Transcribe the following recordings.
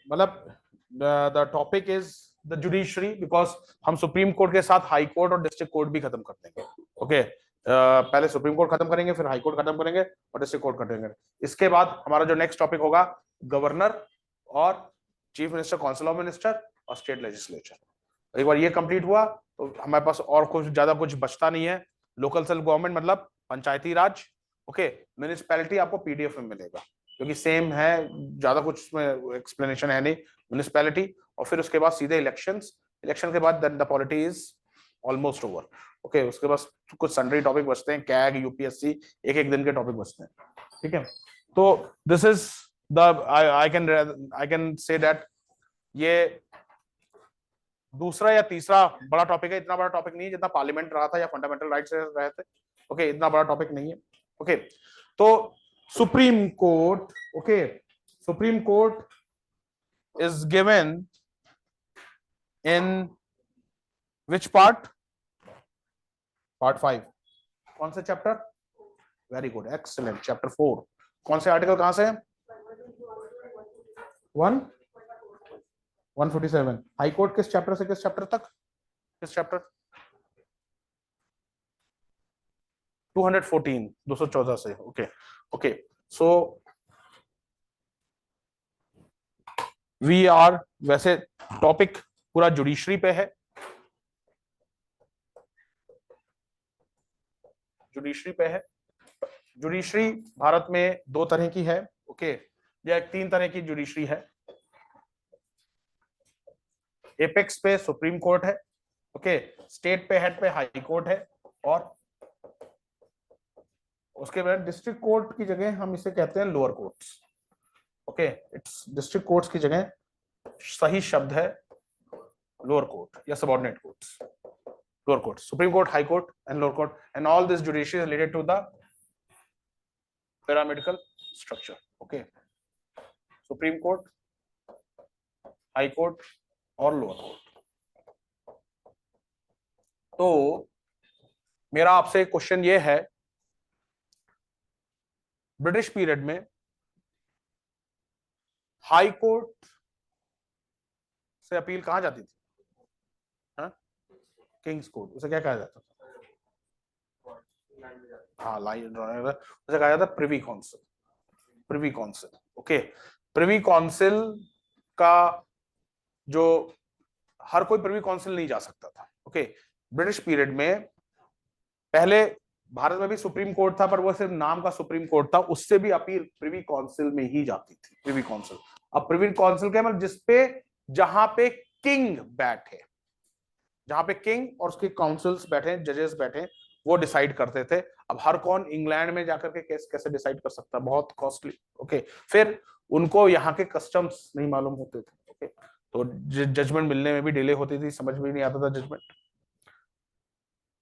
मतलब the topic is the judiciary, because हम supreme court के साथ हाई कोर्ट और डिस्ट्रिक्ट कोर्ट भी खत्म कर देंगे। ओके, पहले सुप्रीम कोर्ट खत्म करेंगे, फिर हाई कोर्ट खत्म करेंगे और डिस्ट्रिक्ट कोर्ट खत्म करेंगे। इसके बाद हमारा जो नेक्स्ट टॉपिक होगा गवर्नर और chief minister, council of minister और स्टेट लेजिस्लेचर। एक बार ये कंप्लीट हुआ तो हमारे पास और कुछ ज्यादा कुछ बचता नहीं है। लोकल सेल्फ गवर्नमेंट मतलब पंचायती राज। ओके, म्यूनिसिपैलिटी आपको पीडीएफ में मिलेगा क्योंकि सेम है, ज्यादा कुछ इसमें एक्सप्लेनेशन है नहीं। म्यूनिसिपैलिटी और फिर उसके बाद सीधे इलेक्शंस, इलेक्शन के बाद the polity is almost over. Okay, उसके बाद कुछ सन्ड्री टॉपिक बचते हैं, कैग, यूपीएससी, एक एक दिन के टॉपिक बचते हैं। ठीक है, तो this is the I can say that ये दूसरा या तीसरा बड़ा टॉपिक है। इतना बड़ा टॉपिक नहीं है जितना पार्लियामेंट रहा था या फंडामेंटल राइट्स रहे थे। ओके, इतना बड़ा टॉपिक नहीं है। ओके, तो supreme court, okay, supreme court is given in which part? Part 5। कौन से chapter? Very good, excellent, chapter 4। कौन से आर्टिकल कहां से? 147। हाई कोर्ट किस चैप्टर से किस चैप्टर तक? किस चैप्टर? 214, 214 से। Okay okay, so we are, वैसे टॉपिक पूरा जुडिशरी पे है। जुडिशरी पे है। जुडिशरी भारत में दो तरह की है। ओके, या तीन तरह की जुडिशरी है। एपेक्स पे सुप्रीम कोर्ट है। ओके, स्टेट पे हेड पे हाई कोर्ट है, और उसके बाद डिस्ट्रिक्ट कोर्ट की जगह हम इसे कहते हैं lower courts. Okay, it's district courts की जगह सही शब्द है लोअर कोर्ट या subordinate courts. Lower court, supreme court, high court and lower court, and all this judiciary related to the pyramidal structure. Okay, supreme court, high court और lower court. तो मेरा आपसे क्वेश्चन ये है, ब्रिटिश पीरियड में high court से appeal कहां जाती थी? किंग्स कोर्ट, उसे क्या कहा जाता था? हाँ, लाइन उसे कहा जाता privy council. Privy council. Okay, privy council का जो हर कोई प्रिवी काउंसिल नहीं जा सकता था। ओके, ब्रिटिश पीरियड में पहले भारत में भी सुप्रीम कोर्ट था, पर वो सिर्फ नाम का सुप्रीम कोर्ट था, उससे भी अपील प्रिवी काउंसिल में ही जाती थी। प्रिवी काउंसिल, अब प्रिवी काउंसिल क्या मतलब? जिसपे, जहां पे किंग बैठे, जहां पे किंग और उसके काउंसिल्स बैठे, जजेस बैठे, वो डिसाइड करते थे। अब हर कौन इंग्लैंड में जाकर के केस कैसे डिसाइड कर सकता? बहुत कॉस्टली। ओके, फिर उनको यहाँ के कस्टम्स नहीं मालूम होते थे। ओके, तो जजमेंट मिलने में भी डिले होती थी, समझ में नहीं आता था जजमेंट।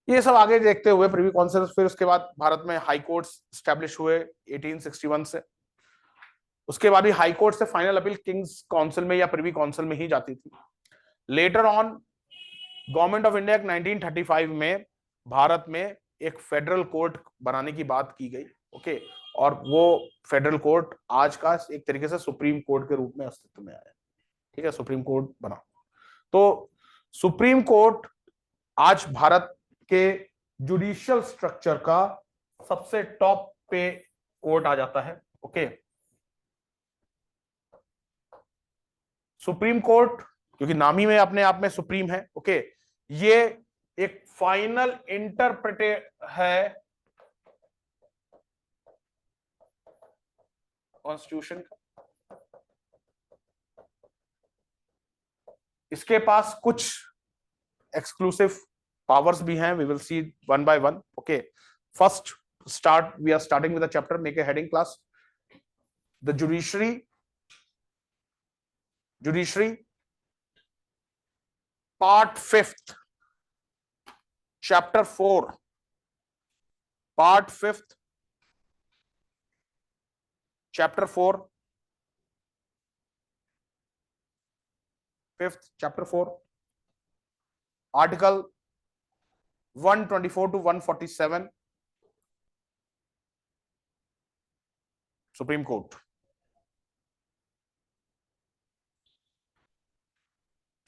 ये सब आगे देखते हुए प्रिवी काउंसिल, फिर उसके बाद भारत में हाई कोर्ट्स स्टैब्लिश हुए 1861 से। उसके बाद भी हाई कोर्ट से फाइनल अपील किंग्स काउंसिल में या प्रिवी काउंसिल में ही जाती थी। Later on government of India 1935 में भारत में एक फेडरल कोर्ट बनाने की बात की गई। ओके, और वो फेडरल कोर्ट आज का एक तरीके से सुप्रीम कोर्ट के रूप में अस्तित्व में आया। ठीक है, सुप्रीम कोर्ट बना। तो सुप्रीम कोर्ट आज भारत के जुडिशियल स्ट्रक्चर का सबसे टॉप पे कोर्ट आ जाता है। ओके, सुप्रीम कोर्ट क्योंकि नाम ही में अपने आप में सुप्रीम है। ओके, ये एक फाइनल इंटरप्रेटे है कॉन्स्टिट्यूशन का। इसके पास कुछ एक्सक्लूसिव पावर्स भी हैं, we will see one by one. Okay, first start, we are starting with the chapter, make a heading class, the judiciary. Judiciary part 5, chapter 4, part 5, chapter 4, 5th chapter 4, article 124 to 147, supreme court.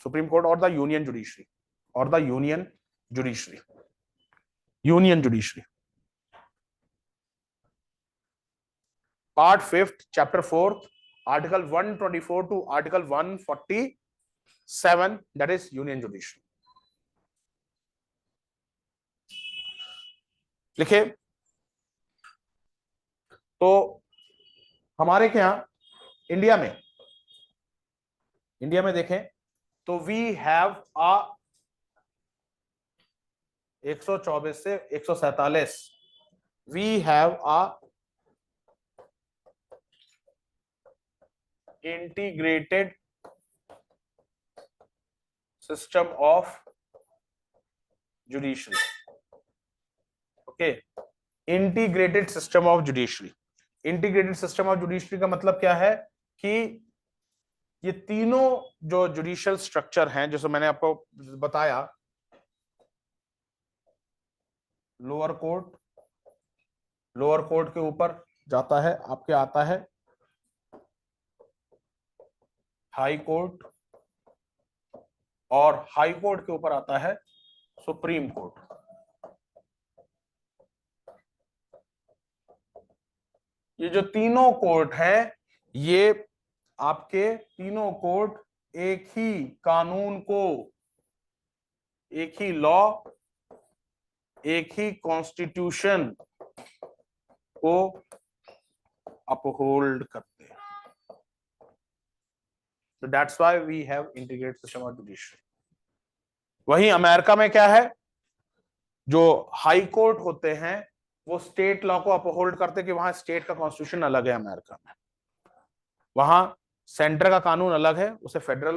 Supreme court और the union judiciary, और the union judiciary, union judiciary. Part 5th chapter 4th article 124 to article 147, that is union judiciary. लिखे तो हमारे के यहां India में देखें तो वी हैव अ 124 से 147, we have a integrated system of judiciary. Okay, integrated system of judiciary. Integrated system of judiciary का मतलब क्या है कि ये तीनों जो जुडिशियल स्ट्रक्चर हैं, जैसे मैंने आपको बताया, लोअर कोर्ट के ऊपर जाता है आपके, आता है हाई कोर्ट, और हाई कोर्ट के ऊपर आता है सुप्रीम कोर्ट। ये जो तीनों कोर्ट हैं, ये आपके तीनों कोर्ट एक ही कानून को, एक ही लॉ, एक ही कॉन्स्टिट्यूशन को अपहोल्ड करते हैं। So that's why we have integrated system of judiciary. वहीं अमेरिका में क्या है, जो हाई कोर्ट होते हैं वो स्टेट लॉ को अपहोल्ड करते, कि वहां स्टेट का कॉन्स्टिट्यूशन अलग है अमेरिका में, वहां सेंटर का कानून अलग है, उसे फेडरल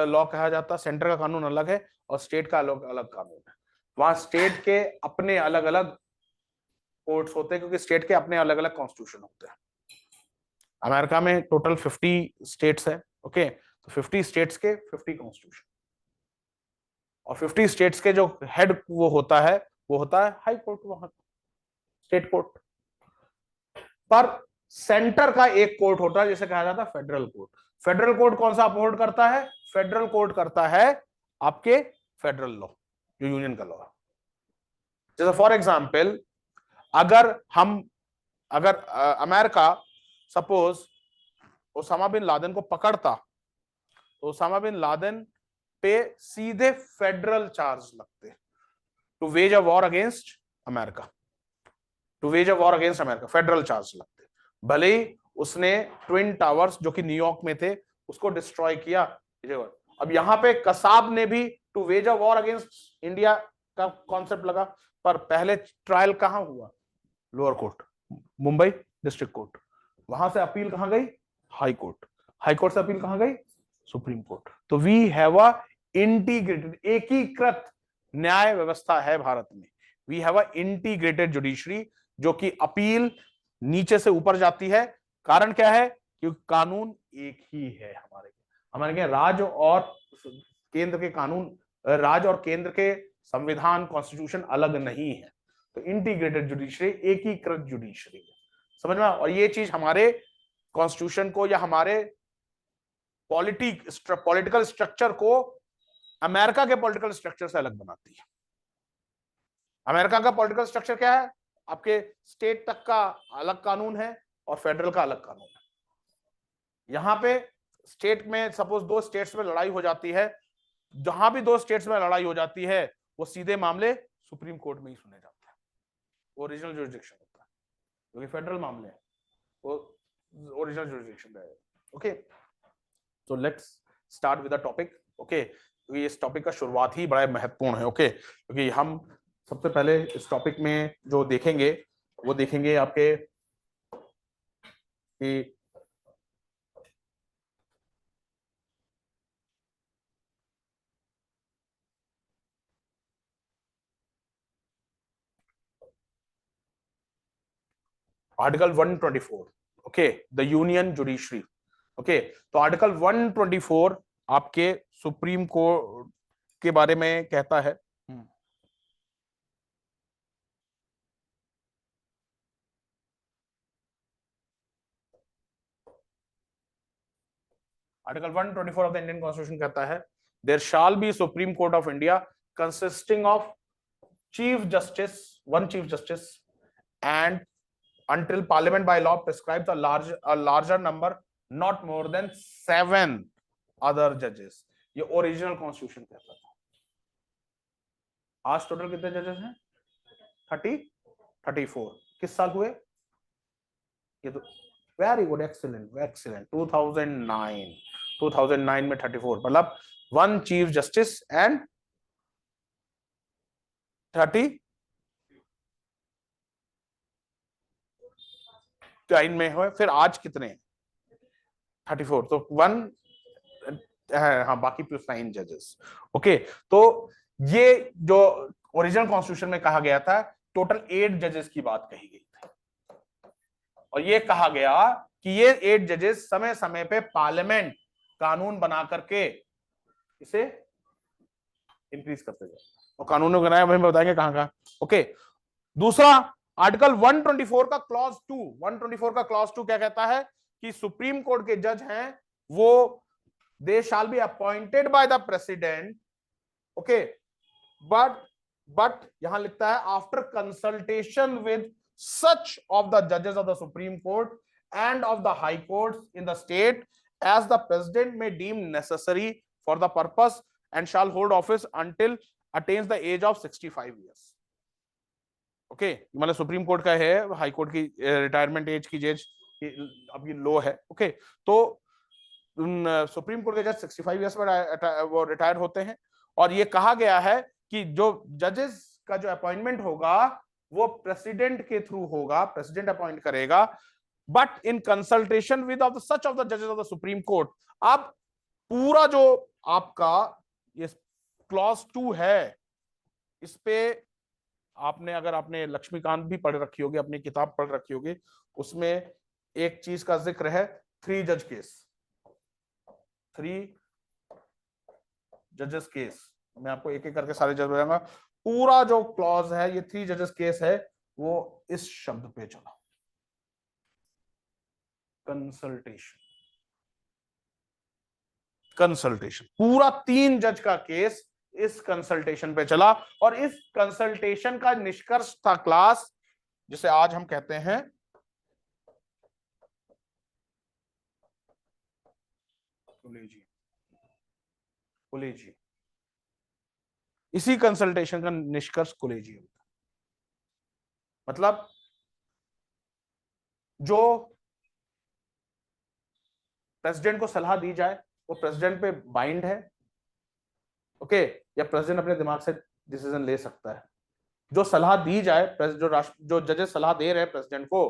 लॉ कहा जाता है, सेंटर का कानून अलग है और स्टेट का अलग अलग कानून है। वहां स्टेट के अपने अलग अलग कोर्ट्स होते हैं, क्योंकि स्टेट के अपने अलग अलग कॉन्स्टिट्यूशन होते हैं। अमेरिका में टोटल 50 स्टेट्स है। ओके, तो 50 स्टेट्स के 50 कॉन्स्टिट्यूशन, और 50 स्टेट्स के जो हेड वो होता है हाई कोर्ट, वहां स्टेट कोर्ट। पर सेंटर का एक कोर्ट होता है जिसे कहा जाता है फेडरल कोर्ट। फेडरल कोर्ट कौन सा अपहोल्ड करता है? फेडरल कोर्ट करता है आपके फेडरल लॉ, जो यूनियन का लॉ है। जैसे फॉर एग्जाम्पल, अगर America suppose Osama bin Laden को पकड़ता, तो ओसामा बिन लादेन पे सीधे फेडरल चार्ज लगते, to wage a war against America, to wage a war against America, federal charge लगते। भले ही उसने ट्विन टावर्स जो कि न्यूयॉर्क में थे उसको डिस्ट्रॉय किया। अब यहां पे कसाब ने भी to wage a war against India का कॉन्सेप्ट लगा, पर पहले ट्रायल कहां हुआ? Lower court, Mumbai district court. वहां से अपील कहां गई? High court. हाई कोर्ट से अपील कहां गई? Supreme court. तो वी हैव अ इंटीग्रेटेड, एकीकृत न्याय व्यवस्था है भारत में। We have a integrated judiciary, जो कि अपील नीचे से ऊपर जाती है। कारण क्या है? क्योंकि कानून एक ही है हमारे के राज्य और केंद्र के कानून, राज्य और केंद्र के संविधान, कॉन्स्टिट्यूशन अलग नहीं है। तो इंटीग्रेटेड जुडिशरी, एकीकृत जुडिशरी, समझ में? और ये चीज हमारे कॉन्स्टिट्यूशन को या हमारे पॉलिटिकल स्ट्रक्चर को अमेरिका के पॉलिटिकल स्ट्रक्चर से अलग बनाती है। अमेरिका का पॉलिटिकल स्ट्रक्चर क्या है? आपके स्टेट तक का अलग कानून है और फेडरल का अलग कानून है। यहां पे स्टेट में सपोज दो स्टेट्स में लड़ाई हो जाती है, जहां भी दो स्टेट्स में लड़ाई हो जाती है वो सीधे मामले सुप्रीम कोर्ट में ही सुने जाते हैं, ओरिजिनल जुरिसडिक्शन होता है, क्योंकि फेडरल मामले हैं, वो ओरिजिनल जुरिसडिक्शन है। Okay, so let's start with the topic. Okay, क्योंकि इस टॉपिक का शुरुआत ही बड़ा महत्वपूर्ण है। ओके, क्योंकि हम सबसे पहले इस टॉपिक में जो देखेंगे वो देखेंगे आपके कि article 124, okay, the union judiciary. Okay, तो आर्टिकल 124 आपके सुप्रीम कोर्ट के बारे में कहता है। Article 124 of the Indian constitution कहता है there shall be Supreme Court of India consisting of Chief Justice, one Chief Justice, and until Parliament by law prescribes a larger number, not more than 7 other judges. ये original constitution कहता था। आज total कितने जजेस हैं? 34। किस साल हुए ये? तो वेरी गुड, एक्सीलेंट एक्सीलेंट, 2009 में 34, मतलब 1 चीफ जस्टिस एंड 39 में हुए। फिर आज कितने हैं? 34, तो 1 हाँ, बाकी प्लस 9 जजेस। ओके, तो ये जो ओरिजिनल कॉन्स्टिट्यूशन में कहा गया था, टोटल 8 जजेस की बात कही गई थी, और ये कहा गया कि ये 8 जजेस समय समय पे पार्लियामेंट कानून बना करके इसे इंक्रीज करते जाए, और कानून बनाया वही बताएंगे कहां कहां। ओके, दूसरा आर्टिकल 124 का क्लॉज 2, 124 का क्लॉज 2 क्या कहता है कि सुप्रीम कोर्ट के जज हैं वो they shall be appointed by the president. Okay, but यहां लिखता है after consultation with such of the जजेस of the supreme Court and of the high courts in the state as the president may deem necessary for the purpose and shall hold office until attains the age of 65 years. Okay, मतलब Supreme Court का है, high court की retirement age की age अभी लो है। Okay, तो supreme court के जज 65 ईयर्स में वो रिटायर होते हैं, और ये कहा गया है कि जो जजेस का जो अपॉइंटमेंट होगा वो प्रेसिडेंट के थ्रू होगा, प्रेसिडेंट अपॉइंट करेगा, but in consultation with of the such of the जजेस ऑफ द सुप्रीम कोर्ट। अब पूरा जो आपका ये क्लॉज 2 है, इस पे आपने, अगर आपने लक्ष्मीकांत भी पढ़ रखी होगी, अपनी किताब पढ़ रखी होगी, उसमें एक चीज का जिक्र है 3 जज केस, 3 जजेस केस। मैं आपको एक एक करके सारे जज बताऊंगा। पूरा जो क्लॉज है, ये 3 जजेस केस है, वो इस शब्द पे चला, कंसल्टेशन। कंसल्टेशन, पूरा 3 जज का केस इस कंसल्टेशन पे चला, और इस कंसल्टेशन का निष्कर्ष था क्लास, जिसे आज हम कहते हैं कोलेजियम। इसी कंसल्टेशन का निष्कर्ष कोलेजियम। मतलब जो प्रेसिडेंट को सलाह दी जाए वो प्रेसिडेंट पे बाइंड है, ओके, या प्रेसिडेंट अपने दिमाग से डिसीजन ले सकता है। जो सलाह दी जाए, जो जजेस सलाह दे रहे हैं प्रेसिडेंट को,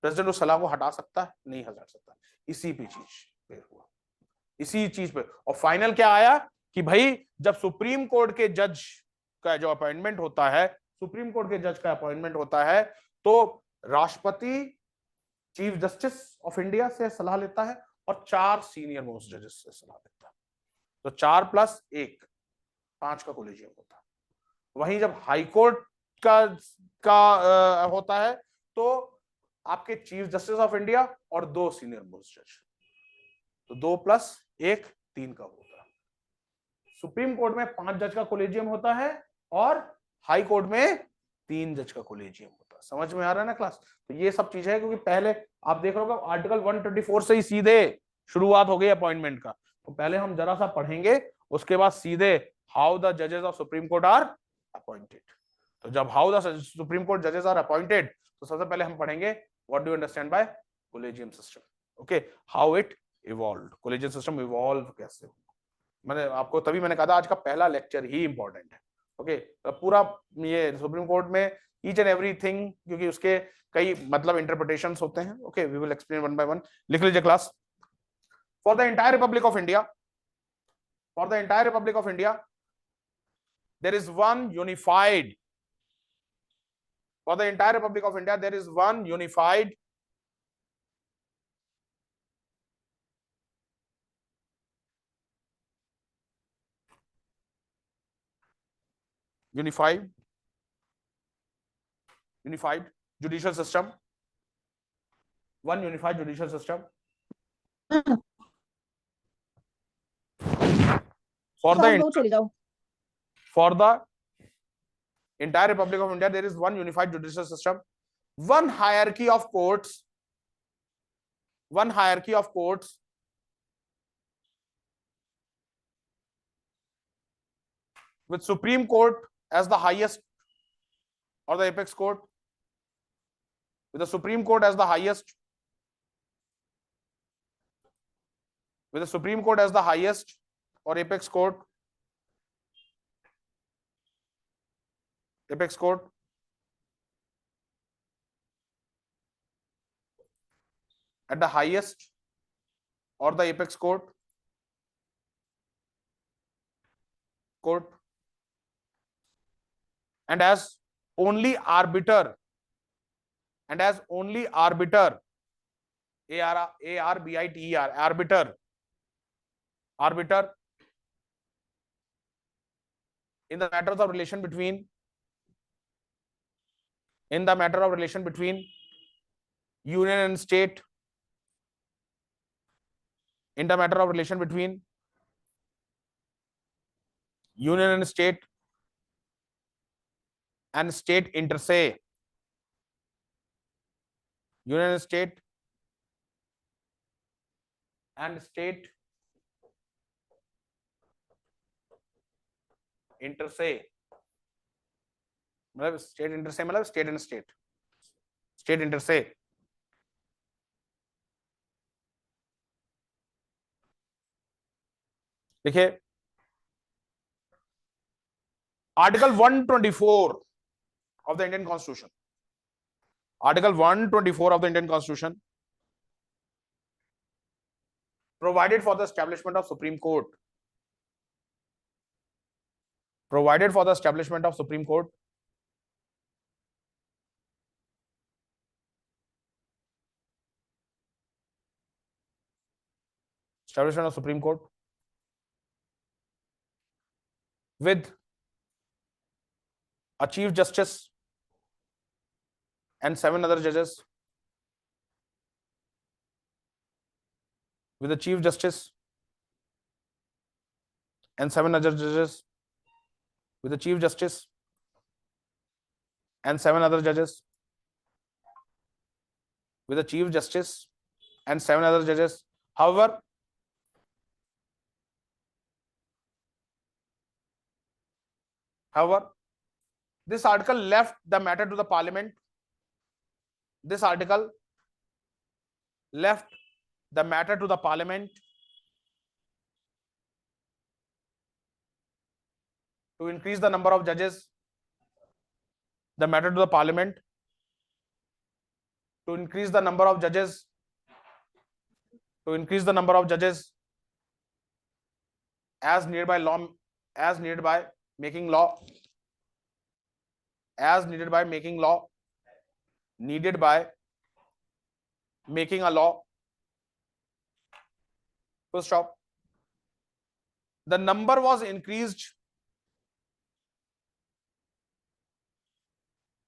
प्रेसिडेंट उस सलाह को हटा सकता है? नहीं हटा सकता। इसी पे चीज पे हुआ, इसी चीज पे। और फाइनल क्या आया कि भाई जब सुप्रीम कोर्ट के जज का जो अपॉइंटमेंट होता है, सुप्रीम कोर्ट के जज का अपॉइंटमेंट होता है, तो राष्ट्रपति चीफ जस्टिस ऑफ इंडिया से सलाह लेता है और 4 सीनियर मोस्ट जजेस से सलाह लेता है, तो 4 + 1 5 का कोलेजियम होता है। वहीं जब हाई कोर्ट का होता है, तो आपके चीफ जस्टिस ऑफ इंडिया और 2 सीनियर मोस्ट जज, तो 2 + 1 3 का होता है। सुप्रीम कोर्ट में 5 जज का कोलेजियम होता है, और हाई कोर्ट में 3 जज का कोलेजियम होता है। समझ में आ रहा है ना क्लास? तो ये सब चीजें है, क्योंकि पहले आप देख रहे हो आर्टिकल 124 से ही सीधे शुरुआत हो गई अपॉइंटमेंट का। तो पहले हम जरा सा पढ़ेंगे, उसके बाद सीधे हाउ द जजेस of supreme court are appointed. तो जब हाउ द सुप्रीम कोर्ट जजेस आर अपॉइंटेड, तो सबसे पहले हम पढ़ेंगे what do you understand by collegium system. Okay, how it evolved, collegium system evolve कैसे। मैंने आपको तभी मैंने कहा था आज का पहला लेक्चर ही इंपॉर्टेंट है। ओके, पूरा ये सुप्रीम कोर्ट में ईच एंड एवरीथिंग, क्योंकि उसके कई मतलब इंटरप्रिटेशंस होते हैं। ओके, we will explain one by one. लिख लीजिए class. For the entire republic of India, for the entire republic of India there is one unified, for the entire Republic of India there is one unified judicial system, one unified judicial system. For Third row चले जाओ. For the entire Republic of India, there is one unified judicial system, one hierarchy of courts, with Supreme Court as the highest or the apex court, with the Supreme Court as the highest, with the Supreme Court as the highest or apex court, at the highest or the apex court, and as only arbiter, arbiter, in the matter of relation between union and state, in the matter of relation between union and state inter se, union and state inter se, मतलब state inter से मतलब state and state inter से. देखिए article 124 of the Indian Constitution, Article 124 of the Indian Constitution provided for the establishment of Supreme Court. Establishment of Supreme Court. With a Chief Justice and 7 other judges. With a Chief Justice and 7 other judges. With a Chief Justice and 7 other judges. With a Chief Justice and 7 other judges. However, this article left the matter to the Parliament. This article left the matter to the Parliament to increase the number of judges. The matter to the Parliament to increase the number of judges. As needed by law, as needed by making law, needed by making a law. Full stop. The number was increased.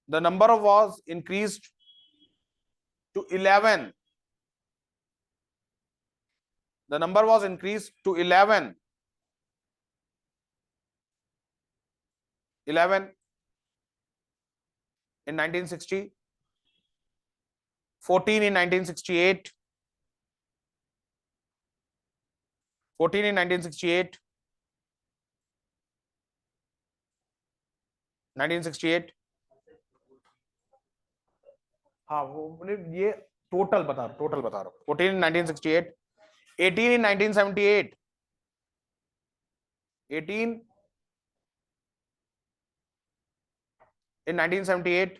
The number was increased to 11. The number was increased to 11. 11 in 1960, 14 in 1968, 14 in 1968, 1968. हाँ वो ये total बता रहा हूँ. 14 in 1968, 18 in 1978, 18 in 1978.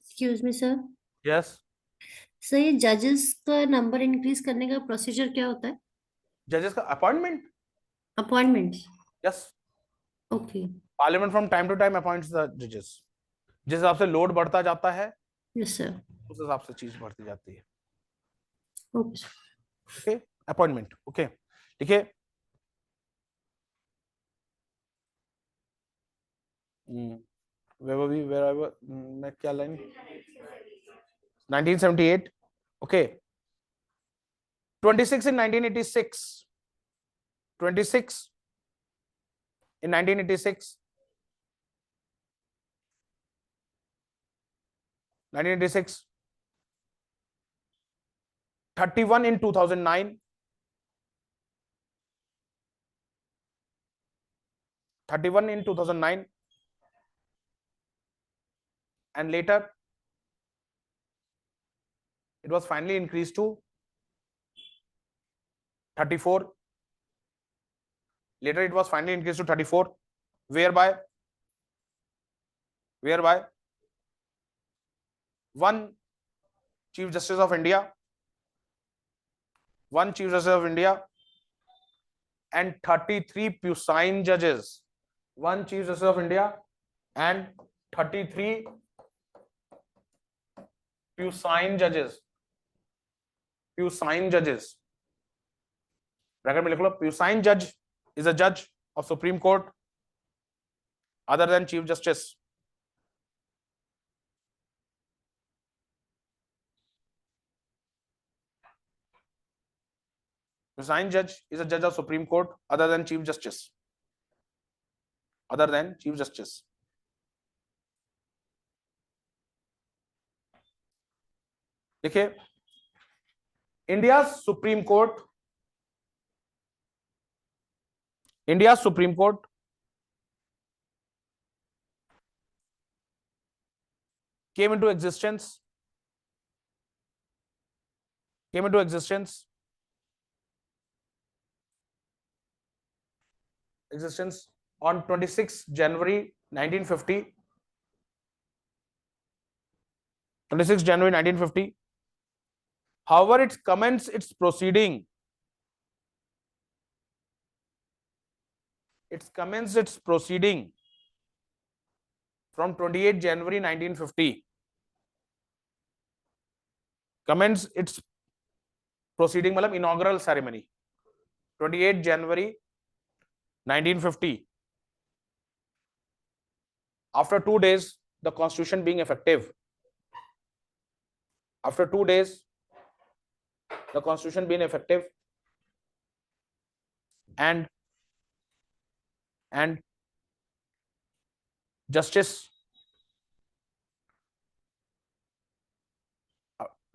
Excuse me, sir. Yes. Sir ये जजेस का number increase करने का प्रोसीजर क्या होता है? जजेस का appointment. Yes. Okay. Parliament from time to time appoints the judges. जिस हिसाब से लोड बढ़ता जाता है, Yes, sir. उस हिसाब से चीज बढ़ती जाती है. Okay. Okay. अपॉइंटमेंट. ओके देखिए मैं क्या line 1978. Okay 26 in 1986. 26 in 1986, 1986, 31 in 2009, 31 in 2009, and later it was finally increased to 34. Later it was finally increased to 34, whereby one Chief Justice of India, and 33 Pusain judges, one Chief Justice of India and 33 Pusain judges, bracket में लिख लो, Pusain judge is a judge of Supreme Court other than Chief Justice. Pusain judge is a judge of Supreme Court other than Chief Justice. देखिए, India's Supreme Court came into existence on 26 January 1950. 26 January 1950. However, it commenced its proceeding from 28 January 1950. Commenced its proceeding मतलब inaugural ceremony 28 January 1950. After 2 days, the constitution being effective. After 2 days, the constitution being effective, and justice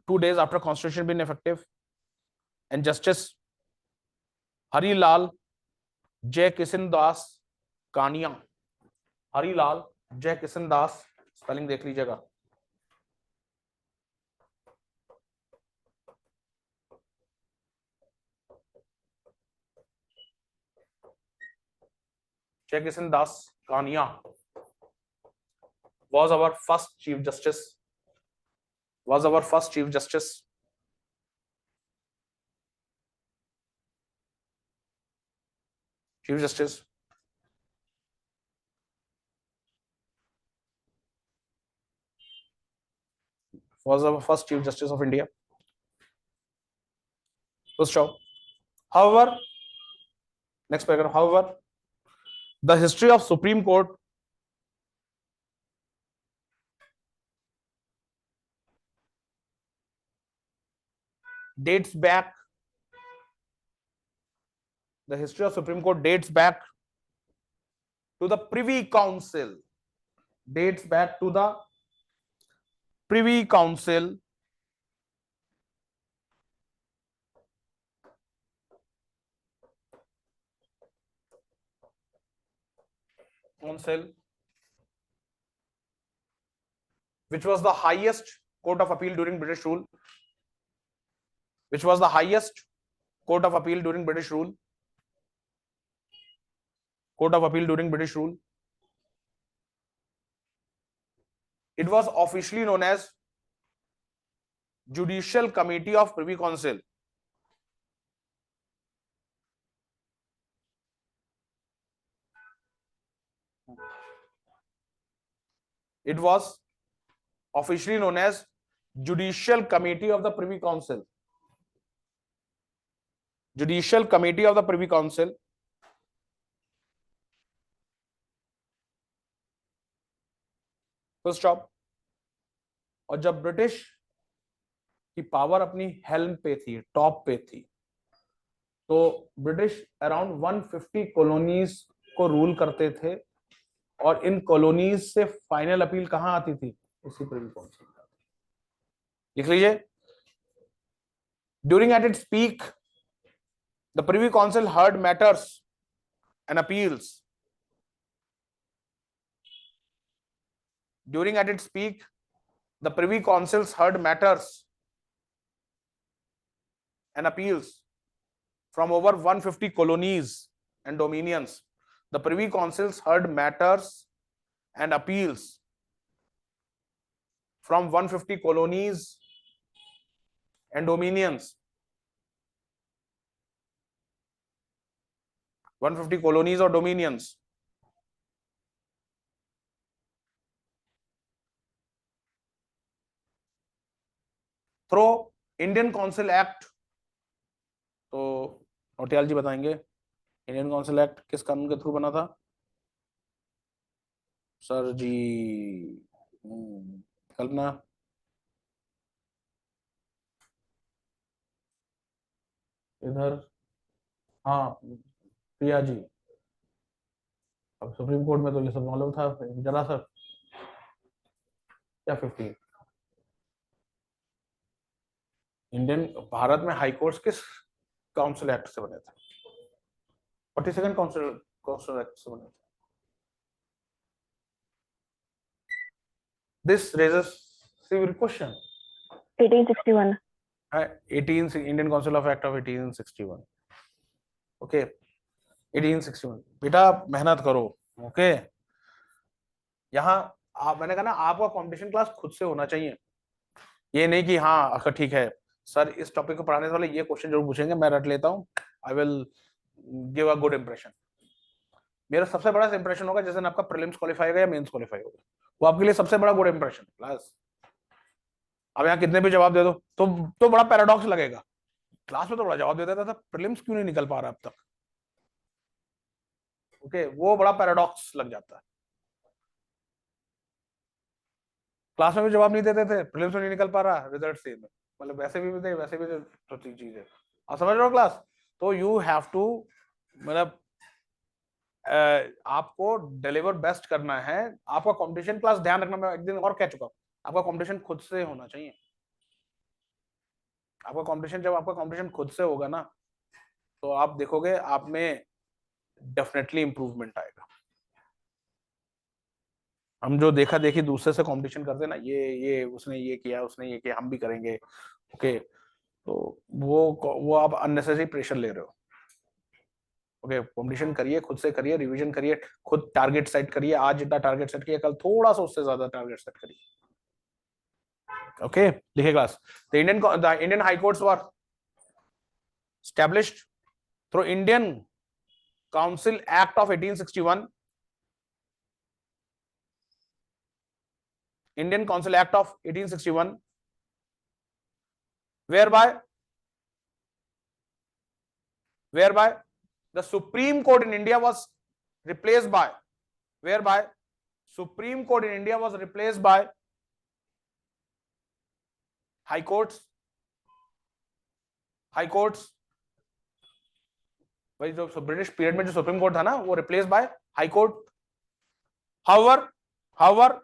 2 days after constitution being effective, and Justice Harilal Jayakishan Das Kania, Harilal Jayakishan Das, spelling देख लीजिएगा, Jayakishan Das Kania was our first Chief Justice. Was our first Chief Justice of India. First job. However, next paragraph. However, the history of Supreme Court dates back. The history of Supreme Court dates back to the Privy Council. Dates back to the Privy Council. Which was the highest court of appeal during British rule. Which was the highest court of appeal during British rule. Court of appeal during British rule. It was officially known as Judicial Committee of Privy Council. It was officially known as Judicial Committee of the Privy Council. Judicial Committee of the Privy Council. First job. और जब British की power अपनी helm पे थी, top पे थी, तो British around 150 colonies को रूल करते थे, और इन कॉलोनीज से फाइनल अपील कहां आती थी? इसी प्रिवी काउंसिल में। लिख लीजिए, during at its peak the privy council heard matters and appeals. During at its peak the privy councils heard matters and appeals from over 150 colonies and dominions. The Privy Councils heard matters and appeals from 150 colonies and dominions. 150 colonies or dominions. Through Indian Council Act, तो नौटियाल जी बताएंगे Indian council act किस कानून के through बना था? Sir जी, कल्पना। इधर, हाँ प्रिया जी। अब सुप्रीम कोर्ट में तो ये सब मालूम था जरा सर, क्या 15 इंडियन भारत में हाई कोर्ट किस काउंसिल एक्ट से बने थे? 42nd काउंसिल एक्ट से बने थे। This raises civil question. 1861 18 Indian council of act of 1861। Okay, 1861। बेटा मेहनत करो। ओके, यहाँ आप, मैंने कहा ना, आपका कंपटीशन क्लास खुद से होना चाहिए। ये नहीं कि हाँ अच्छा ठीक है सर इस टॉपिक को पढ़ाने वाले ये क्वेश्चन जरूर पूछेंगे, मैं रट लेता हूँ, I will give a good impression. मेरा सबसे बड़ा इंप्रेशन होगा जिस दिन आपका प्रीलिम्स क्वालिफाई होगा या मेंस क्वालिफाई होगा, वो आपके लिए सबसे बड़ा गुड इंप्रेशन क्लास। अब यहाँ कितने भी जवाब दे दो तो बड़ा पैराडॉक्स लगेगा, क्लास में तो बड़ा जवाब दे देता था, प्रीलिम्स क्यों नहीं निकल पा रहा अब तक? ओके, वो बड़ा पैराडॉक्स लग जाता है। क्लास में भी जवाब नहीं देते थे, प्रीलिम्स में नहीं निकल पा रहा, रिजल्ट सेम है, मतलब वैसे भी थे वैसे भी तो चीज है। आप समझ रहे हो क्लास? तो यू हैव टू, मतलब आपको डिलीवर बेस्ट करना है। आपका कंपटीशन क्लास, ध्यान रखना, मैं एक दिन और कह चुका हूं, आपका कंपटीशन खुद से होना चाहिए। आपका कंपटीशन, जब आपका कंपटीशन खुद से होगा ना, तो आप देखोगे आप में डेफिनेटली इंप्रूवमेंट आएगा। हम जो देखा देखी दूसरे से कंपटीशन करते ना, ये उसने ये किया, उसने ये किया, हम भी करेंगे, ओके, तो वो आप अननेसेसरी प्रेशर ले रहे हो। ओके, कंपटीशन करिए, खुद से करिए, रिवीजन करिए, खुद टारगेट सेट करिए। आज जितना टारगेट सेट किया, कल थोड़ा सा उससे ज्यादा टारगेट सेट करिए। ओके, लिखिए class. The Indian high courts were established through Indian Council Act of 1861. Indian Council Act of 1861, whereby the Supreme Court in India was replaced by, whereby Supreme Court in India was replaced by high courts, भाई जो British period में जो supreme court था ना, वो replace by high court. However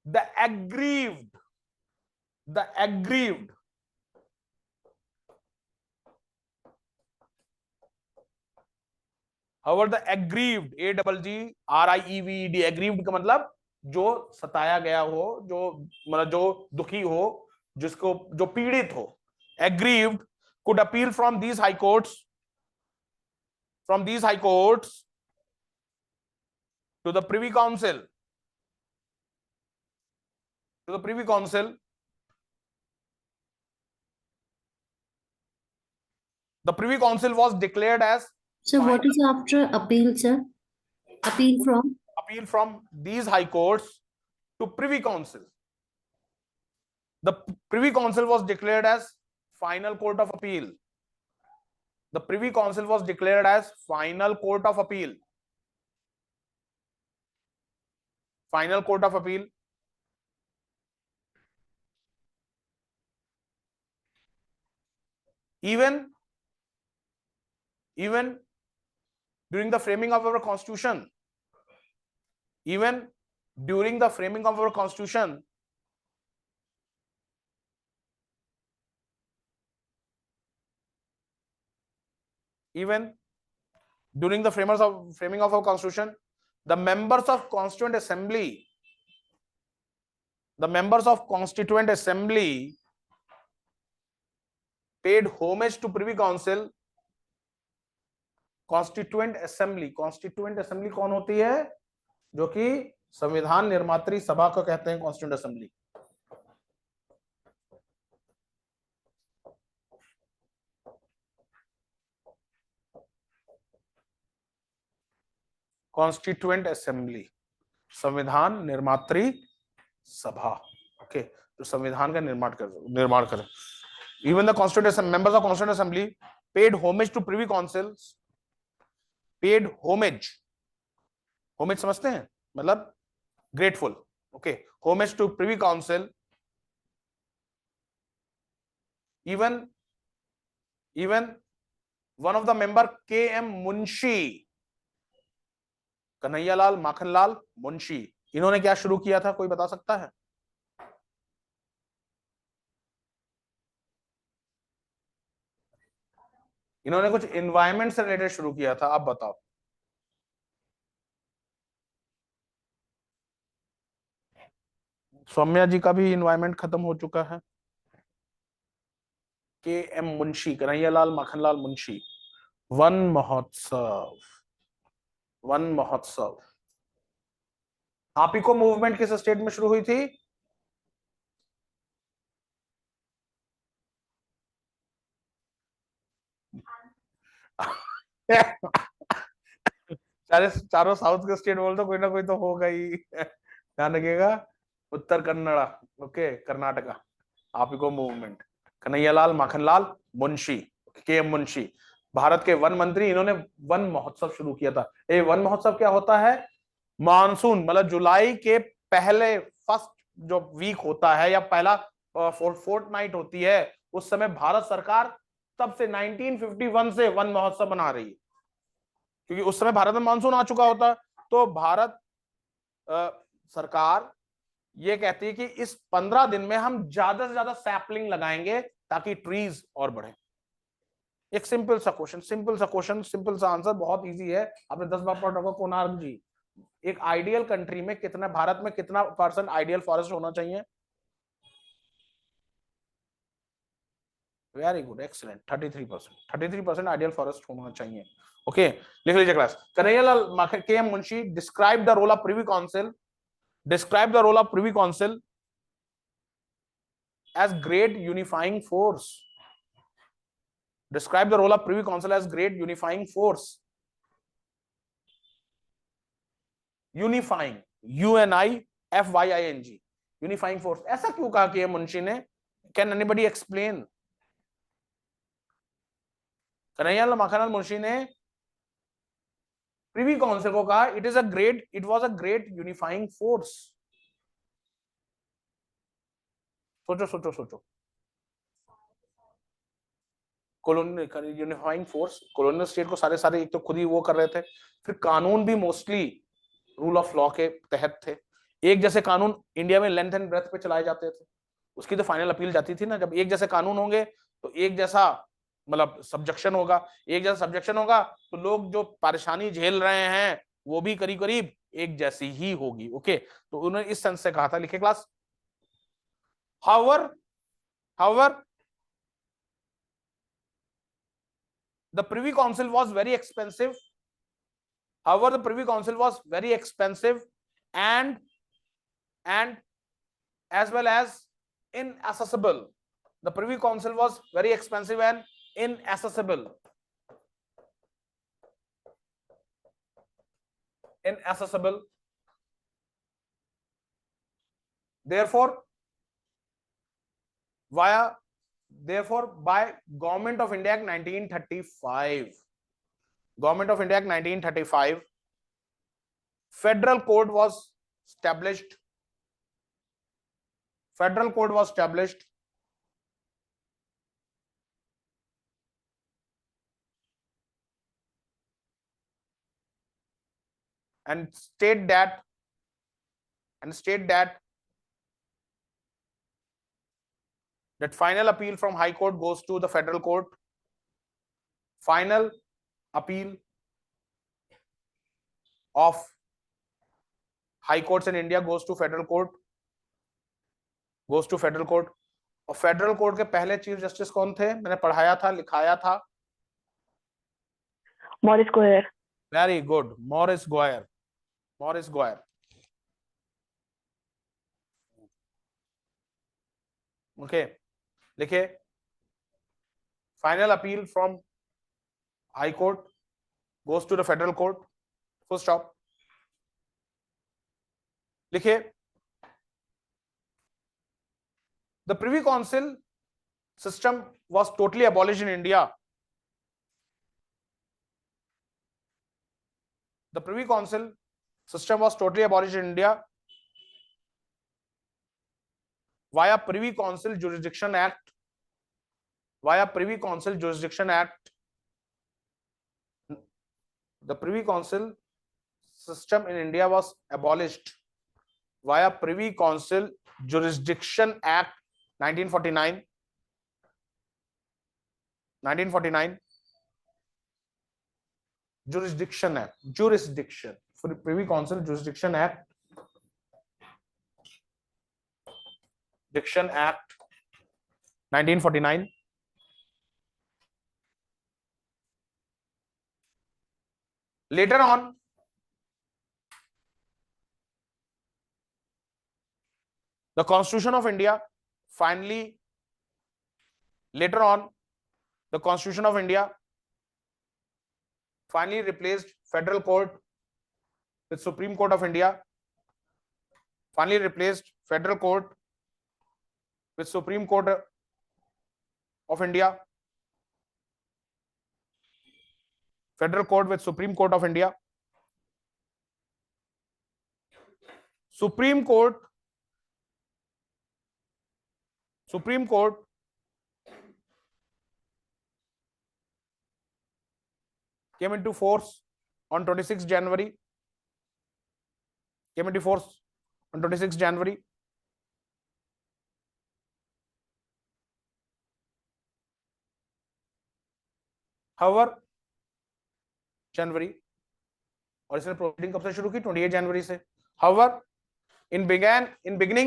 the aggrieved AGGRIEVED, aggrieved का मतलब जो सताया गया हो, जो मतलब जो दुखी हो, जिसको जो पीड़ित हो। Aggrieved could appeal from these high courts to the Privy Council, The Privy Council was declared as So what is after appeal, sir? Appeal from these high courts to Privy Council. The Privy Council was declared as final court of appeal. The Privy Council was declared as final court of appeal. Final court of appeal. Even even during the framing of our constitution, even during the framing of our constitution, even during the framing of our constitution, the members of constituent assembly, the members of constituent assembly paid homage to privy council. Constituent assembly कौन होती है? जो कि संविधान निर्मात्री सभा को कहते हैं कॉन्स्टिट्यूएंट असेंबली। कॉन्स्टिट्यूएंट असेंबली, संविधान निर्मात्री सभा, ओके, जो संविधान का निर्माण करे। Even the constituent members of constituent assembly paid homage to privy council, paid homage, homage समझते हैं मतलब grateful, okay, homage to privy council, even one of the member KM Munshi, Kanhaiyalal Makhanlal Munshi, इन्होंने क्या शुरू किया था, कोई बता सकता है? इन्होंने कुछ एनवायरमेंट से रिलेटेड शुरू किया था, आप बताओ। सौम्या जी का भी एनवायरमेंट खत्म हो चुका है। KM मुंशी, कन्हैयालाल माखनलाल मुंशी, वन महोत्सव, वन महोत्सव। आपको मूवमेंट किस स्टेट में शुरू हुई थी? चारों साउथ के स्टेट बोल तो कोई ना कोई तो होगा ही। ध्यान रखिएगा, उत्तर कन्नड़ा, ओके, कर्नाटका। आपको मूवमेंट, कन्हैयालाल माखनलाल मुंशी, KM मुंशी, भारत के वन मंत्री, इन्होंने वन महोत्सव शुरू किया था। ये वन महोत्सव क्या होता है? मानसून मतलब जुलाई के पहले फर्स्ट जो वीक होता है या पहला फोर्टनाइट होती है, उस समय भारत सरकार तब से 1951 से वन महोत्सव बना रही है, क्योंकि उस समय भारत में मानसून आ चुका होता। तो भारत सरकार ये कहती है कि इस 15 दिन में हम ज्यादा से ज्यादा सैपलिंग लगाएंगे ताकि ट्रीज और बढ़े। एक सिंपल सा क्वेश्चन, सिंपल सा आंसर, बहुत इजी है, आपने 10 बार पढ़ रखा। कोणार्क जी, एक आइडियल कंट्री में कितना, भारत में कितना % आइडियल फॉरेस्ट होना चाहिए? Very good, excellent, 33% ideal forest होना चाहिए। ओके, लिख लीजिए class. Kanhaiyalal KM Munshi describe the role of privy council, describe the role of Privy Council as great unifying force. Describe the role of Privy Council as great unifying force. Unifying, UNIFYING, unifying force। ऐसा क्यों कहा कि मुंशी ने? Can anybody explain? Kanhaiyalal Makhanlal Munshi ने privy Council को कहा it was a great unifying force. सोचो, colonial unifying force, colonial state को सारे एक तो खुद ही वो कर रहे थे, फिर कानून भी मोस्टली रूल ऑफ लॉ के तहत थे। एक जैसे कानून इंडिया में लेंथ एंड ब्रेथ पे चलाए जाते थे, उसकी तो फाइनल अपील जाती थी ना। जब एक जैसे कानून होंगे तो एक जैसा मतलब सब्जेक्शन होगा, एक जैसा सब्जेक्शन होगा तो लोग जो परेशानी झेल रहे हैं वो भी करीब करीब एक जैसी ही होगी। ओके, तो उन्होंने इस सेंस से कहा था। लिखे class. However, the Privy Council was very expensive. However, the Privy Council was very expensive and as well as inaccessible. The Privy Council was very expensive and inaccessible. Inaccessible. Therefore, by Government of India Act 1935, Government of India Act 1935, Federal Code was established. Federal Code was established. and state that that final appeal from High Court goes to the Federal Court. Final appeal of High Courts in India goes to Federal Court. और federal court के पहले chief justice कौन थे? मैंने पढ़ाया था, लिखाया था। Maurice Gwyer. Very good, Maurice Gwyer. Okay, लिखिए, final appeal from high court goes to the federal court, full stop. लिखिए, the privy Council system was totally abolished in India. The Privy Council system was totally abolished in India via Privy Council Jurisdiction Act. The Privy Council system in India was abolished via Privy Council Jurisdiction Act 1949. Jurisdiction for the Privy Council Jurisdiction Act 1949. Later on, the Constitution of India finally replaced Federal Court with Supreme Court of India. Federal Court with Supreme Court of India. Supreme Court came into force on 26 January. However, जनवरी, और इसने proceeding कब से शुरू की? 28 जनवरी से। However, in beginning,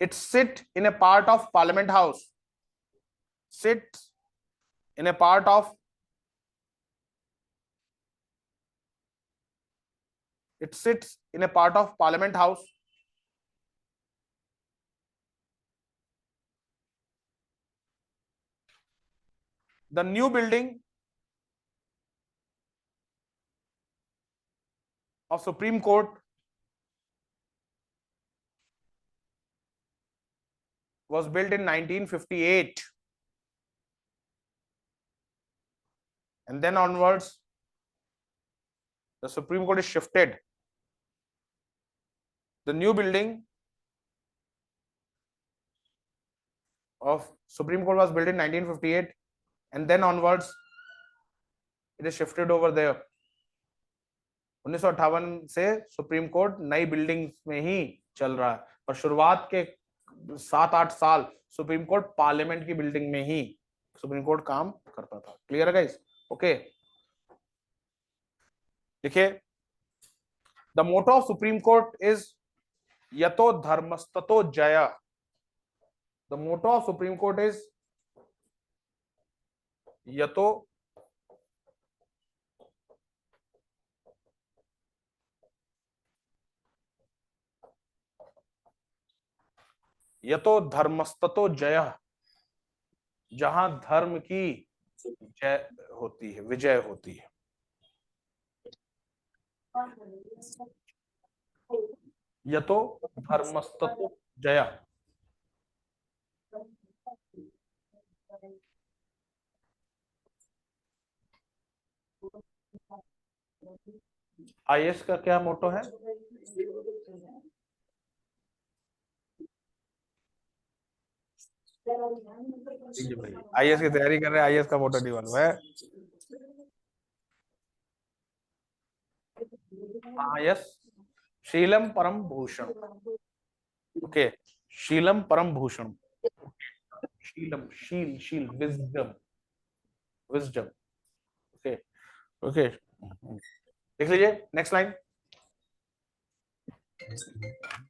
it sit in a part of Parliament House. It sits in a part of Parliament House. The new building of Supreme Court was built in 1958, and then onwards the Supreme Court is shifted. The new building of Supreme Court was built in 1958, and then onwards it is shifted over there. 1958 से supreme court नई buildings में ही चल रहा है, पर शुरुआत के 7-8 साल सुप्रीम कोर्ट पार्लियामेंट की बिल्डिंग में ही सुप्रीम कोर्ट काम करता था। क्लियर है गाइस? ओके, देखिए, the motto of supreme court is यतो धर्मस्ततो जय। The motto of supreme court is यतो धर्मस्ततो जय, जहां धर्म की जय होती है, विजय होती है। यतो धर्मस्ततो जय। आईएएस का क्या मोटो है? भाई आईएएस की तैयारी कर रहे हैं, आईएएस का वोटर डी मालूम है? हाँ यस, शीलम परम भूषण। ओके, शीलम परम भूषण, शीलम, शील शील, विजडम, विजडम। ओके ओके, लिख लीजिए next line.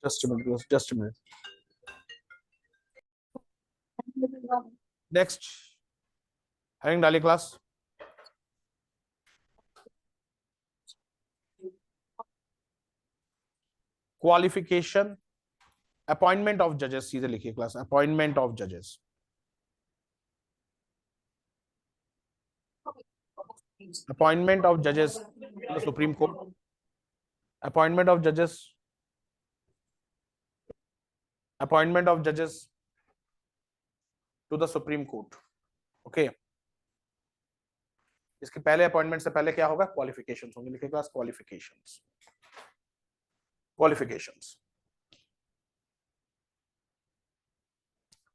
Just minute, just minute. Next heading डालिए क्लास। क्वालिफिकेशन, अपॉइंटमेंट ऑफ जजेस, सीधे लिखिए क्लास, अपॉइंटमेंट ऑफ जजेस। अपॉइंटमेंट ऑफ जजेस in the supreme court, appointment of जजेस, अपॉइंटमेंट ऑफ जजेस to the supreme court. Okay, इसके पहले अपॉइंटमेंट से पहले क्या होगा? क्वालिफिकेशंस होंगे, लिखिए क्लास क्वालिफिकेशंस, क्वालिफिकेशंस।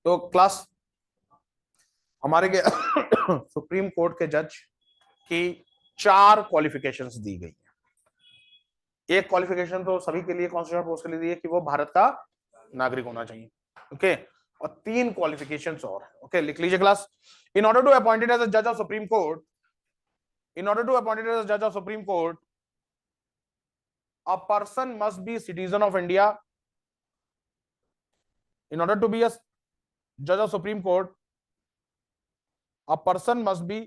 तो क्लास हमारे के सुप्रीम कोर्ट के जज की 4 क्वालिफिकेशंस दी गई है। एक क्वालिफिकेशन तो सभी के लिए, कॉन्स्टिट्यूशनल पोस्ट के लिए दी है कि वो भारत का नागरिक होना चाहिए। ओके, और 3 क्वालिफिकेशंस और। ओके, लिख लीजिए class. In order to appointed as a जज of supreme Court, in order to appointed as a judge of Supreme Court, a person must be citizen of India. In order to be a judge of Supreme Court, a person must be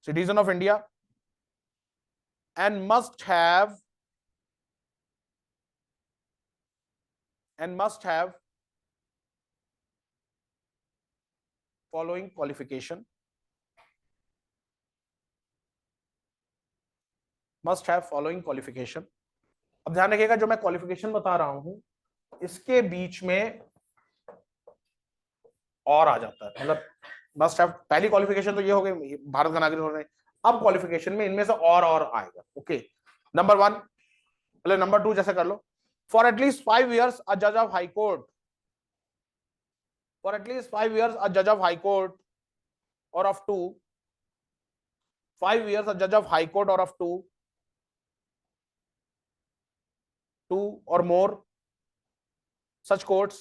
citizen of India and must have following qualification, must have following qualification। अब ध्यान रखिएगा, जो मैं qualification बता रहा हूं इसके बीच में और आ जाता है, मतलब मस्ट हैव, पहली क्वालिफिकेशन तो ये हो गई भारत का नागरिक होने, अब क्वालिफिकेशन में इनमें से और आएगा। ओके, नंबर 1, पहले नंबर 2 जैसे कर लो। फॉर एटलीस्ट 5 years अ जज of high court, for at least 5 years अ जज ऑफ हाई कोर्ट और ऑफ 2, 5 years अ जज ऑफ हाई कोर्ट और of 2 or more such courts,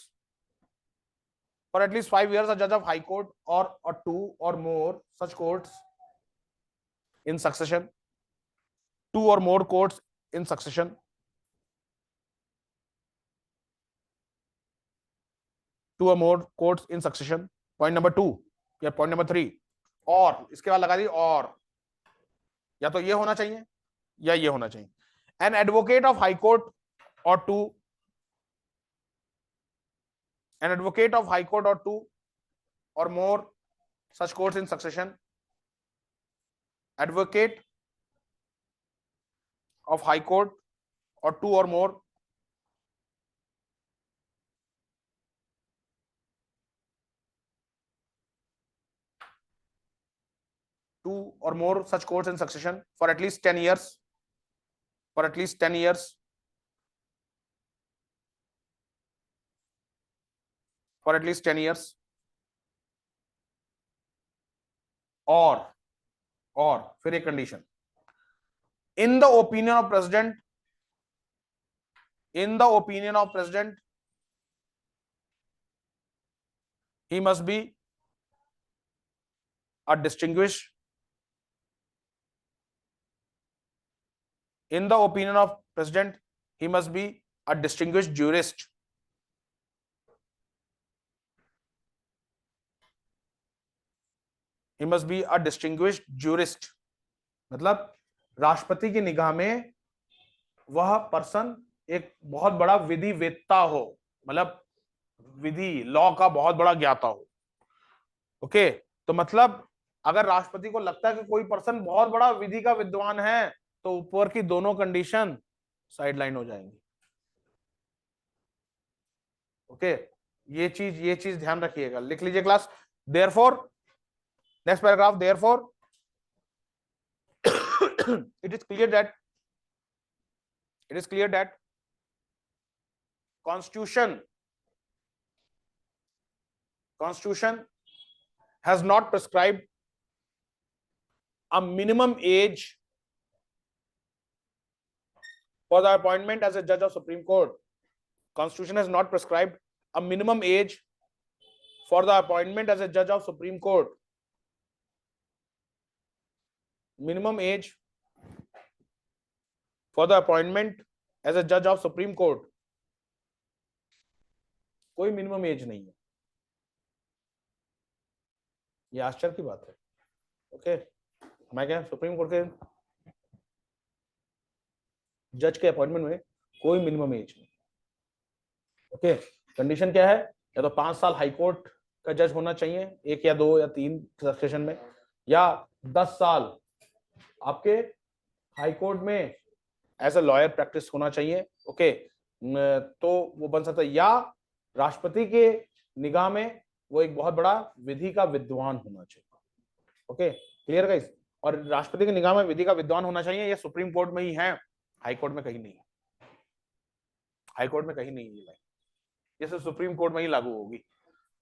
for at least 5 years a judge of high court or 2 or more such courts in succession, 2 or more courts in succession, 2 or more courts in succession, point number 2 या point number 3, और इसके बाद लगा दी और, या तो ये होना चाहिए या ये होना चाहिए। an advocate of high court or 2, an advocate of high court or 2 or more such courts in succession, advocate of high court or 2 or more such courts in succession for at least 10 years, for at least 10 years, for at least 10 years, और फिर एक condition, in the opinion of president, in the opinion of president, he must be a distinguished, in the opinion of president, he must be a distinguished jurist, he must be a distinguished jurist, मतलब राष्ट्रपति की निगाह में वह person एक बहुत बड़ा विधिवेत्ता हो, मतलब विधि लॉ का बहुत बड़ा ज्ञाता हो। ओके, तो मतलब अगर राष्ट्रपति को लगता है कि कोई पर्सन बहुत बड़ा विधि का विद्वान है तो ऊपर की दोनों कंडीशन साइडलाइन हो जाएंगी। ओके, ये चीज ध्यान रखिएगा, लिख लीजिए class. Therefore, next paragraph, therefore it is clear that It is clear that Constitution has not prescribed a minimum age for the appointment as a judge of Supreme Court. Constitution has not prescribed a minimum age for the appointment as a judge of Supreme Court. Minimum age for the appointment as a judge of Supreme Court. कोई minimum age नहीं है, ये आश्चर्य की बात है। Okay, मैं क्या सुप्रीम कोर्ट के जज के अपॉइंटमेंट में कोई मिनिमम एज नहीं। ओके, कंडीशन क्या है? या तो 5 साल हाई कोर्ट का जज होना चाहिए, 1 या 2 या 3 सेशन में, या 10 साल आपके हाई कोर्ट में एज अ लॉयर प्रैक्टिस होना चाहिए। ओके, तो वो बन सकता है, या राष्ट्रपति के निगाह में वो एक बहुत बड़ा विधि का विद्वान होना चाहिए। Okay, clear guys? और राष्ट्रपति के निगाह में विधि का विद्वान होना चाहिए, ये सुप्रीम कोर्ट में ही है, हाई कोर्ट में कहीं नहीं है। हाई कोर्ट में कहीं नहीं है, ये सिर्फ सुप्रीम कोर्ट में ही लागू होगी।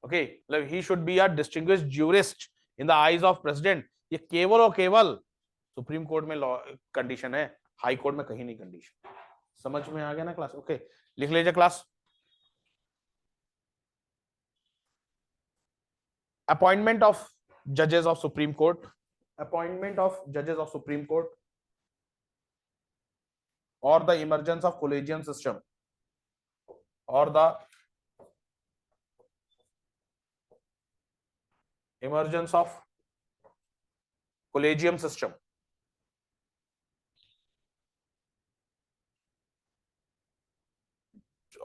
ओके, मतलब he should be a distinguished jurist in the eyes of president, ये केवल और केवल सुप्रीम कोर्ट में लॉ कंडीशन है, हाई कोर्ट में कहीं नहीं कंडीशन। समझ में आ गया ना क्लास? ओके, लिख लीजिए class. Appointment of judges of Supreme Court, appointment of judges of Supreme Court, or the emergence of collegium system, or the emergence of collegium system,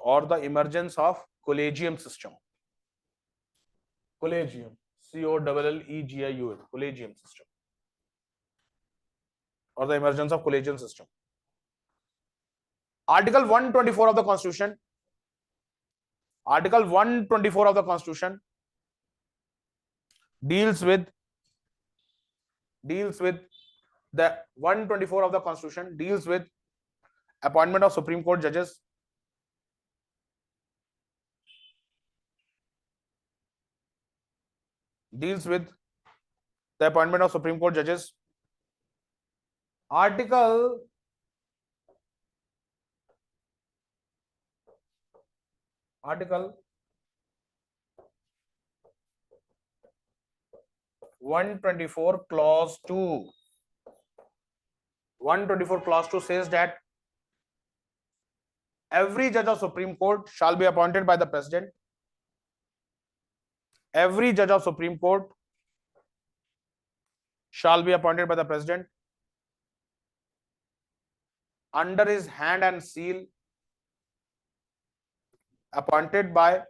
or the emergence of collegium system. Collegium, COLLEGIUM, collegium system, or the emergence of collegium system. Article 124 of the Constitution, Article 124 of the Constitution deals with the 124 of the Constitution deals with appointment of Supreme Court judges, deals with the appointment of Supreme Court judges. Article 124 clause 2. 124 clause 2 says that every judge of Supreme Court shall be appointed by the President. Every judge of Supreme Court shall be appointed by the President under his hand and seal, appointed by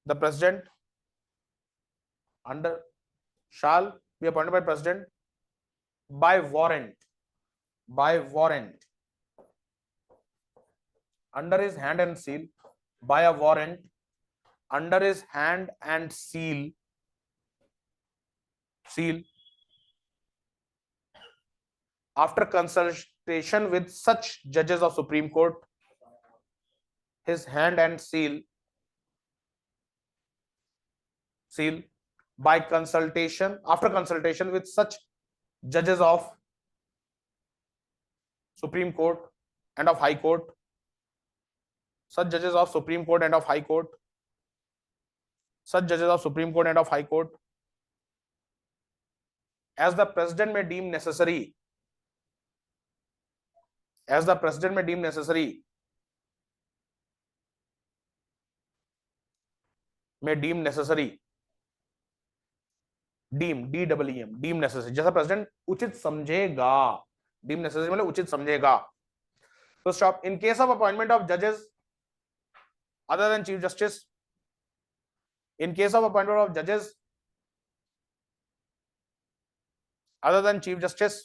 the President, shall be appointed by President by warrant, under his hand and seal, by a warrant, under his hand and seal, after consultation with such judges of Supreme Court, his hand and seal, by consultation, after consultation with such judges of Supreme Court and of High Court, such judges of Supreme Court and of High Court, such judges of Supreme Court and of High Court, as the President may deem necessary, as the President may deem necessary, deem necessary, deem, DEEM, deem necessary, जैसा president उचित समझेगा, deem necessary मतलब उचित समझेगा। तो stop, in case of appointment of जजेस other than Chief Justice, in case of appointment of judges other than Chief Justice,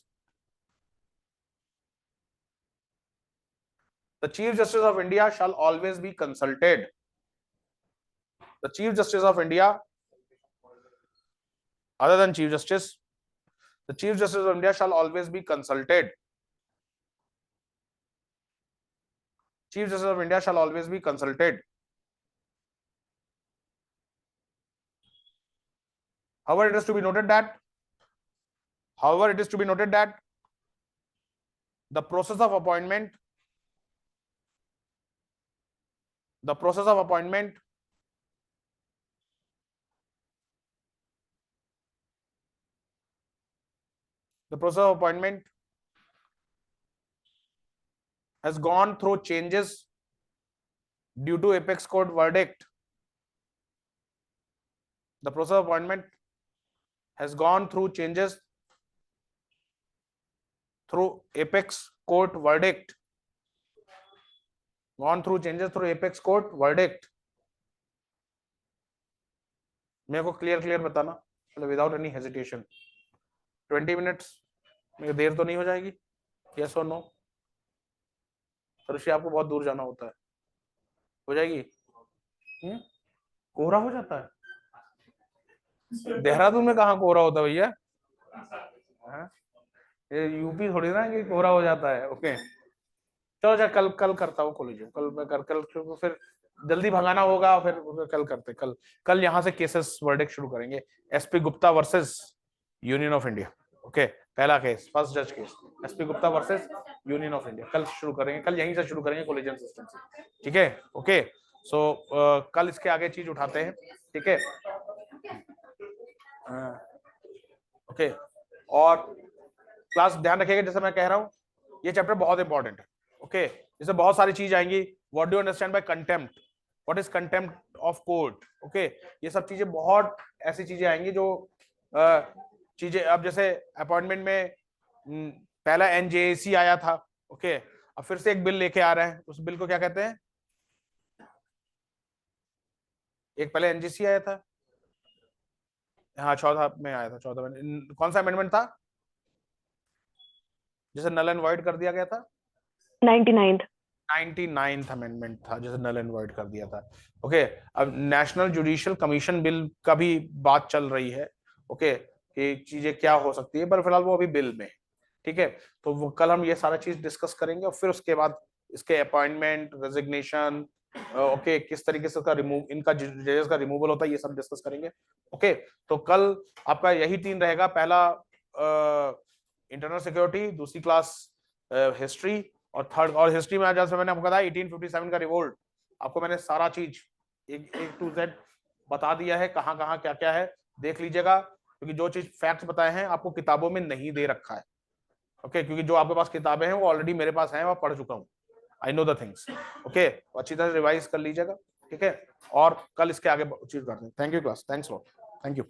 the Chief Justice of India shall always be consulted. The Chief Justice of India other than Chief Justice, the Chief Justice of India shall always be consulted Chief Justice of India shall always be consulted. However, it is to be noted that the process of appointment has gone through changes due to apex court verdict. The process of appointment has gone through changes through apex court verdict. मेरे को clear बताना, मतलब without any hesitation. 20 minutes मेरे देर तो नहीं हो जाएगी? Yes और नो? ऋषि आपको बहुत दूर जाना होता है, हो जाएगी? कोहरा हो जाता है देहरादून में? कहाँ कोहरा होता है भैया? ये यूपी थोड़ी ना कि कोहरा हो जाता है. ओके चलो अच्छा, कल करता हूँ कॉलेज. कल मैं कल फिर जल्दी भगाना होगा, फिर कल करते. कल यहाँ से केसेस वर्डिक्ट शुरू करेंगे. SP Gupta versus union of India. Okay पहला केस, फर्स्ट जज case SP Gupta versus union of India. कल शुरू करेंगे, कल यहीं से शुरू करेंगे कोलिजन सिस्टम से. ठीक है? ओके सो कल इसके आगे चीज उठाते हैं. ठीक है? ओके और क्लास ध्यान रखिएगा, जैसे मैं कह रहा हूँ ये चैप्टर बहुत इंपॉर्टेंट है. ओके इसमें बहुत सारी चीज आएंगी. What do you understand bye contempt, what is contempt of court. Okay ये सब चीजें, बहुत ऐसी चीजें आएंगी जो चीजें. अब जैसे अपॉइंटमेंट में पहला एनजेएसी आया था. ओके अब फिर से एक बिल लेके आ रहे हैं. उस बिल को क्या कहते हैं? एक पहले एनजीसी आया था, हाँ 14 में आया था. 14 में कौन सा अमेंडमेंट था जिसे नल एंड वॉइड कर दिया गया था? 99th अमेंडमेंट था जिसे नल एंड वॉइड कर दिया था. ओके अब नेशनल जुडिशियल कमीशन बिल का भी बात चल रही है. ओके कि चीजें क्या हो सकती है, पर फिलहाल वो अभी बिल में. ठीक है तो वो कल हम ये सारा चीज डिस्कस करेंगे और फिर उसके बाद इसके अपॉइंटमेंट, रेजिग्नेशन, ओके किस तरीके से उसका इनका जजेस का रिमूवल होता है, ये सब डिस्कस करेंगे. ओके तो कल आपका यही 3 रहेगा. पहला इंटरनल सिक्योरिटी, दूसरी क्लास हिस्ट्री और थर्ड. और हिस्ट्री में जैसे मैंने आपको बताया 1857 का रिवोल्ट, आपको मैंने सारा चीज एक टू जेड बता दिया है, कहाँ कहाँ क्या क्या है. देख लीजिएगा क्योंकि जो चीज फैक्ट्स बताए हैं आपको किताबों में नहीं दे रखा है. ओके क्योंकि जो आपके पास किताबें हैं वो ऑलरेडी मेरे पास हैं, मैं पढ़ चुका हूँ. I know the things. Okay अच्छी तरह रिवाइज कर लीजिएगा. ठीक है और कल इसके आगे चीज करते हैं. Thank you class, thanks lot, thank you.